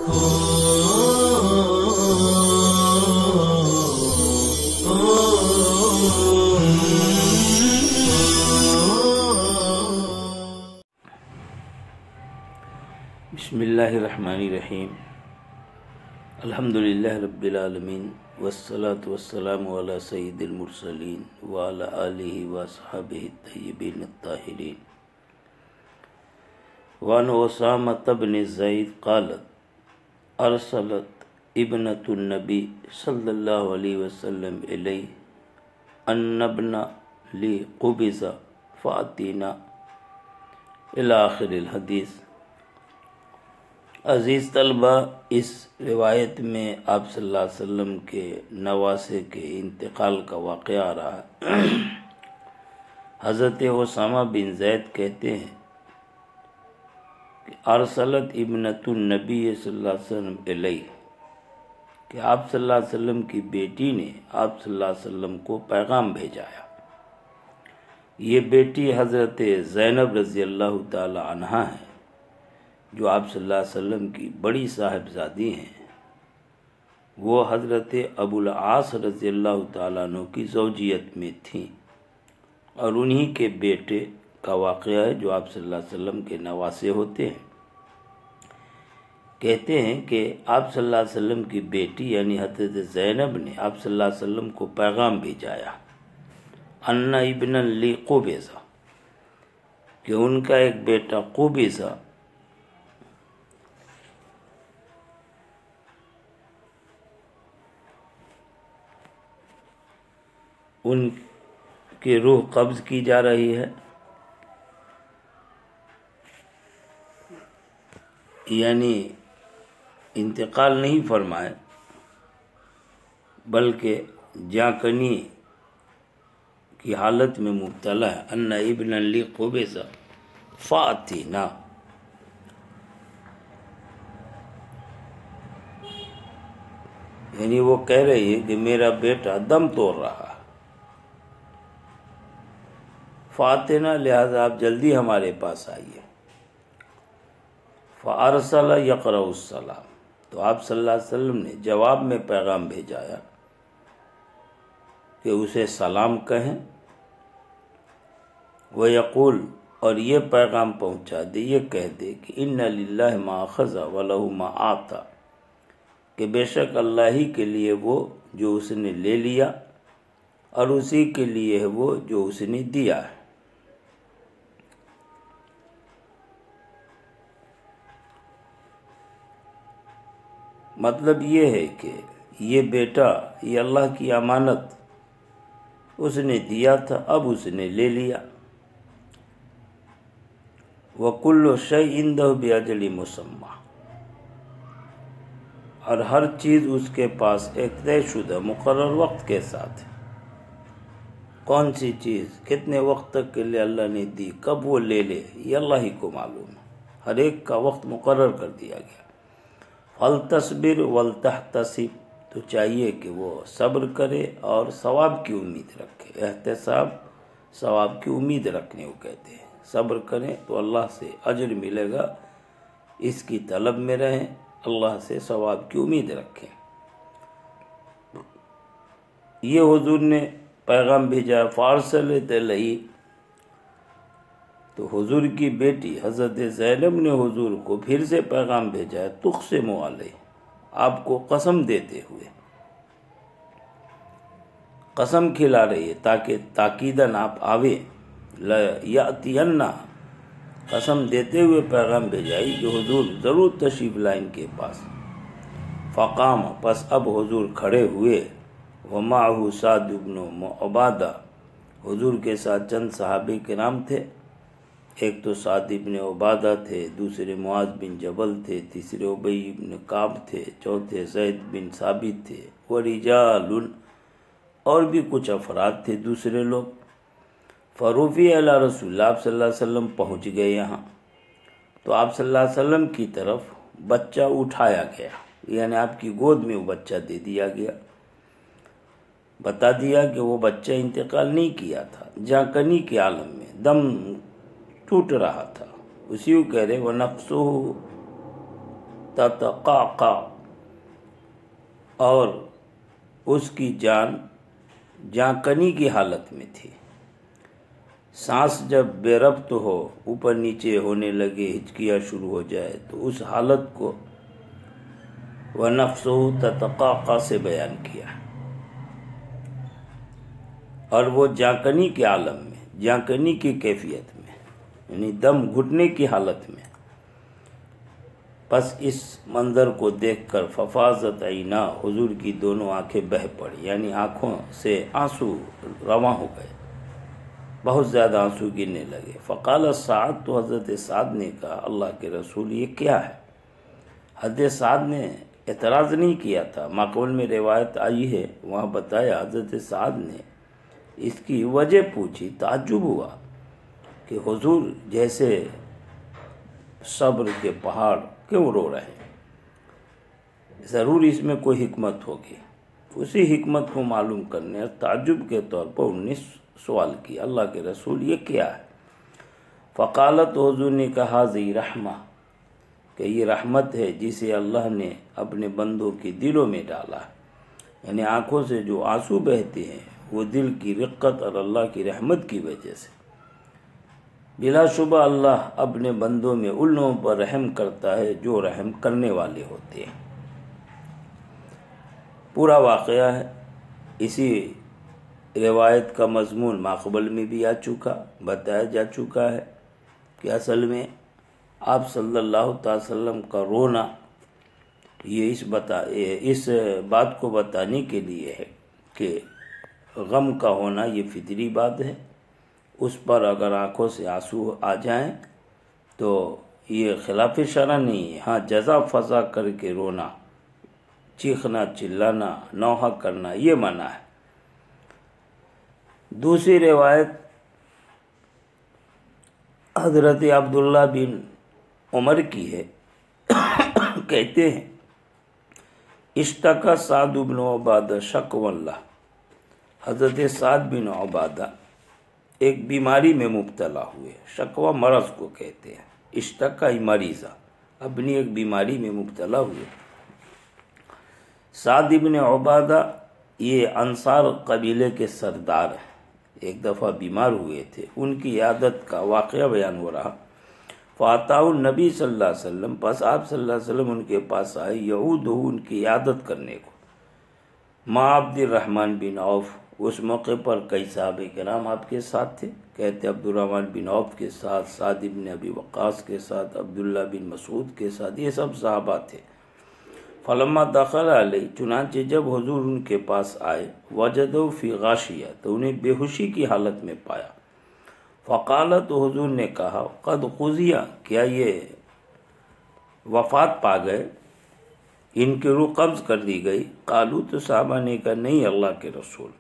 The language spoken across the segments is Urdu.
بسم اللہ الرحمن الرحیم الحمدللہ رب العالمین والصلاة والسلام علی سید المرسلین وعلی آلہ وصحبہ الطیبین الطاہرین وعن اسامۃ بن زید قالت ارسلت ابنۃ النبی صلی اللہ علیہ وسلم الی ان ابن لی قبض فاتینا الی آخر الحدیث۔ عزیز طلبہ، اس روایت میں آپ صلی اللہ علیہ وسلم کے نواسے کے انتقال کا واقعہ آ رہا ہے۔ حضرت اسامہ بن زید کہتے ہیں کہ ارسلت ابنۃ النبی صلی اللہ علیہ وسلم الی، کہ آپ صلی اللہ علیہ وسلم کی بیٹی نے آپ صلی اللہ علیہ وسلم کو پیغام بھیجایا۔ یہ بیٹی حضرت زینب رضی اللہ تعالی عنہا ہے، جو آپ صلی اللہ علیہ وسلم کی بڑی صاحبزادی ہیں۔ وہ حضرت ابو العاص رضی اللہ تعالیٰ عنہ کی زوجیت میں تھیں، اور انہی کے بیٹے کا واقعہ ہے جو آپ صلی اللہ علیہ وسلم کے نواسے ہوتے ہیں۔ کہتے ہیں کہ آپ صلی اللہ علیہ وسلم کی بیٹی یعنی حضرت زینب نے آپ صلی اللہ علیہ وسلم کو پیغام بھیجایا ان ابن لی قبض، کہ ان کا ایک بیٹا قبض ان کی روح قبض کی جا رہی ہے، یعنی انتقال نہیں فرمائے بلکہ جاں کنی کی حالت میں مبتلا ہے۔ ان ابن لی قبض فاتینا، یعنی وہ کہہ رہی ہے کہ میرا بیٹا دم توڑ رہا ہے، فاتنا لہذا آپ جلدی ہمارے پاس آئیے۔ فارسل یقرأ السلام، تو آپ صلی اللہ علیہ وسلم نے جواب میں پیغام بھیجایا کہ اسے سلام کہیں، ویقول، اور یہ پیغام پہنچا دے، یہ کہہ دے کہ ان للہ ما اخذ ولہ ما آتا، کہ بے شک اللہ ہی کے لیے وہ جو اس نے لے لیا اور اسی کے لیے ہے وہ جو اس نے دیا ہے۔ مطلب یہ ہے کہ یہ بیٹا، یہ اللہ کی امانت اس نے دیا تھا، اب اس نے لے لیا۔ وَكُلُّ شَيْءٍ عِندَهُ بِأَجَلٍ مُّسَمًّى، اور ہر چیز اس کے پاس ایک طے شدہ مقرر وقت کے ساتھ ہے۔ کون سی چیز کتنے وقت تک کے لیے اللہ نے دی، کب وہ لے لے، یہ اللہ ہی کو معلوم ہے۔ ہر ایک کا وقت مقرر کر دیا گیا۔ فَلْتَصْبِرْ وَلْتَحْتَسِبْ، تو چاہیے کہ وہ صبر کرے اور ثواب کی امید رکھے۔ احتساب ثواب کی امید رکھنے کو کہتے ہیں۔ صبر کریں تو اللہ سے اجر ملے گا، اس کی طلب میں رہیں، اللہ سے ثواب کی امید رکھیں۔ یہ حضور نے پیغام بھیجا، فارسلت الیہ، تو حضور کی بیٹی حضرت زینب نے حضور کو پھر سے پیغام بھیجا ہے، تقسم علیہ، آپ کو قسم دیتے ہوئے، قسم کھلا رہی ہے تاکہ تاکیداً آپ آوے، لَيَأْتِيَنَّ، قسم دیتے ہوئے پیغام بھیجائی کہ حضور ضرور تشریف لائیں ان کے پاس۔ فقام، پس اب حضور کھڑے ہوئے، وَمَعَهُ سعد بن عبادہ، حضور کے ساتھ چند صحابی کرام تھے، ایک تو سعد بن عبادہ تھے، دوسرے معاذ بن جبل تھے، تیسرے ابی بن کعب تھے، چوتھے زید بن ثابت تھے، ورجال، اور بھی کچھ افراد تھے دوسرے لوگ۔ فروفی علی رسول اللہ، آپ صلی اللہ علیہ وسلم پہنچ گئے یہاں، تو آپ صلی اللہ علیہ وسلم کی طرف بچہ اٹھایا گیا، یعنی آپ کی گود میں وہ بچہ دے دیا گیا۔ بتا دیا کہ وہ بچہ انتقال نہیں کیا تھا، جاں کنی کے عالم میں دم ٹوٹ رہا تھا، اسی کو کہہ رہے وَنَقْصُهُ تتقعقع، اور اس کی جان جانکنی کی حالت میں تھی۔ سانس جب بے ربط ہو، اوپر نیچے ہونے لگے، ہچکیاں شروع ہو جائے، تو اس حالت کو وَنَفْسُهُ تَتَقَعْقَعْ سے بیان کیا، اور وہ جانکنی کے عالم میں، جانکنی کی کیفیت میں، یعنی دم گھٹنے کی حالت میں۔ پس اس منظر کو دیکھ کر ففاضت عینا، حضور کی دونوں آنکھیں بہہ پڑی، یعنی آنکھوں سے آنسو رواں ہو گئے، بہت زیادہ آنسو گرنے لگے۔ فقال سعد، تو حضرت سعد نے کہا اللہ کے رسول یہ کیا ہے؟ حضرت سعد نے اعتراض نہیں کیا تھا، ماقبل میں روایت آئی ہے، وہاں بتایا حضرت سعد نے اس کی وجہ پوچھی، تعجب ہوا کہ حضور جیسے صبر کے پہاڑ کیوں رو رہے ہیں؟ ضرور اس میں کوئی حکمت ہوگی۔ اسی حکمت کو معلوم کرنے اور تعجب کے طور پر انہوں نے سوال کیا، اللہ کے رسول یہ کیا ہے؟ فقالت، حضور نے کہا ذی رحمہ، کہ یہ رحمت ہے جسے اللہ نے اپنے بندوں کے دلوں میں ڈالا ہے، یعنی آنکھوں سے جو آنسو بہتے ہیں وہ دل کی رقت اور اللہ کی رحمت کی وجہ سے۔ بلا شبہ اللہ اپنے بندوں میں ان لوگوں پر رحم کرتا ہے جو رحم کرنے والے ہوتے ہیں۔ پورا واقعہ ہے، اسی روایت کا مضمون ماقبل میں بھی آ چکا، بتایا جا چکا ہے کہ اصل میں آپ صلی اللہ تعالی وسلم کا رونا یہ اس بات کو بتانے کے لیے ہے کہ غم کا ہونا یہ فطری بات ہے، اس پر اگر آنکھوں سے آنسو آ جائیں تو یہ خلاف شرع نہیں ہے۔ ہاں جزا فضا کر کے رونا، چیخنا چلانا، نوحہ کرنا یہ منع ہے۔ دوسری روایت حضرت عبداللہ بن عمر کی ہے، کہتے ہیں اشتکا سعد بن عبادہ شکو اللہ، حضرت سعد بن عبادہ ایک بیماری میں مبتلا ہوئے، شکوہ مرض کو کہتے ہیں، اشتکا مریضہ، اپنی ایک بیماری میں مبتلا ہوئے۔ سعد بن عبادہ یہ انصار قبیلے کے سردار ہیں، ایک دفعہ بیمار ہوئے تھے، ان کی عیادت کا واقعہ بیان ہو رہا۔ فاتاہ النبی صلی اللہ علیہ وسلم، پس آپ صلی اللہ علیہ وسلم ان کے پاس آئے، یعودہ، ان کی عیادت کرنے کو، مع عبد الرحمن بن عوف، اس موقع پر کئی صحابہ کرام آپ کے ساتھ تھے، کہتے عبد الرحمن بن عوف کے ساتھ، سعد بن ابی وقاص کے ساتھ، عبداللہ بن مسعود کے ساتھ، یہ سب صحابہ تھے۔ فلما دخل علیہ، چنانچہ جب حضور ان کے پاس آئے، وجدوا فی غاشیہ، تو انہیں بے ہوشی کی حالت میں پایا۔ فقالت، تو حضور نے کہا قد قضیہ، کیا یہ وفات پا گئے، ان کی روح قبض کر دی گئی؟ قالو، تو صحابہ نے کہا نہیں اللہ کے رسول،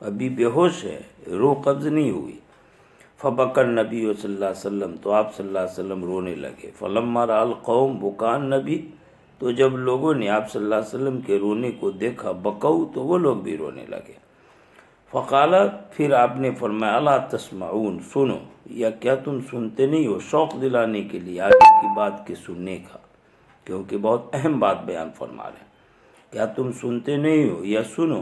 ابھی بے ہوش ہے، روح قبض نہیں ہوئی۔ فبکر نبی صلی اللہ علیہ وسلم، تو آپ صلی اللہ علیہ وسلم رونے لگے۔ فلما رأى القوم بکان نبی، تو جب لوگوں نے آپ صلی اللہ علیہ وسلم کے رونے کو دیکھا، بکو، تو وہ لوگ بھی رونے لگے۔ فقال، پھر آپ نے فرمایا الا تسمعون، سنو، یا کیا تم سنتے نہیں ہو؟ شوق دلانے کے لیے آگے کی بات کے سننے کا، کیونکہ بہت اہم بات بیان فرما رہے ہیں۔ کیا تم سنتے نہیں ہو یا سنو،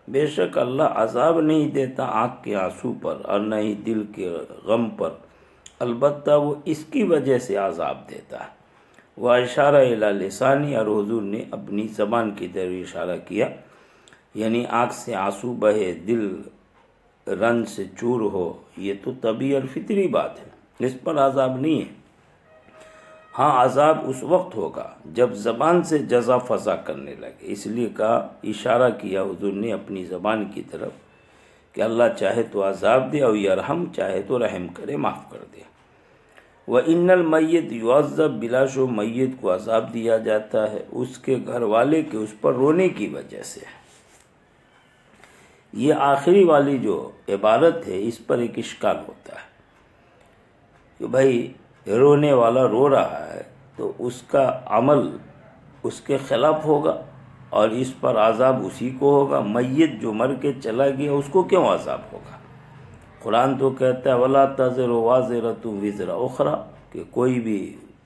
بے شک اللہ عذاب نہیں دیتا آنکھ کے آنسو پر اور نہ ہی دل کے غم پر، البتہ وہ اس کی وجہ سے عذاب دیتا ہے۔ وہ اشارہ الی لسانی، اور حضور نے اپنی زبان کی طرف اشارہ کیا، یعنی آنکھ سے آنسو بہے، دل رنج سے چور ہو، یہ تو طبیعی اور فطری بات ہے، اس پر عذاب نہیں ہے۔ ہاں عذاب اس وقت ہوگا جب زبان سے جزا فضا کرنے لگے، اس لیے کہا، اشارہ کیا حضور نے اپنی زبان کی طرف کہ اللہ چاہے تو عذاب دے، اور یرحم، چاہے تو رحم کرے، معاف کر دے۔ وَإِنَّ الْمَيِّتَ يُعَذَّبُ، بلا شبہ میت کو عذاب دیا جاتا ہے اس کے گھر والے کے اس پر رونے کی وجہ سے۔ یہ آخری والی جو عبارت ہے اس پر ایک اشکال ہوتا ہے کہ بھائی رونے والا رو رہا ہے تو اس کا عمل اس کے خلاف ہوگا اور اس پر عذاب اسی کو ہوگا، میت جو مر کے چلا گیا اس کو کیوں عذاب ہوگا؟ قرآن تو کہتا ہے وَلَا تَزِرُ وَازِرَةٌ وِزْرَ أُخْرَى، کہ کوئی بھی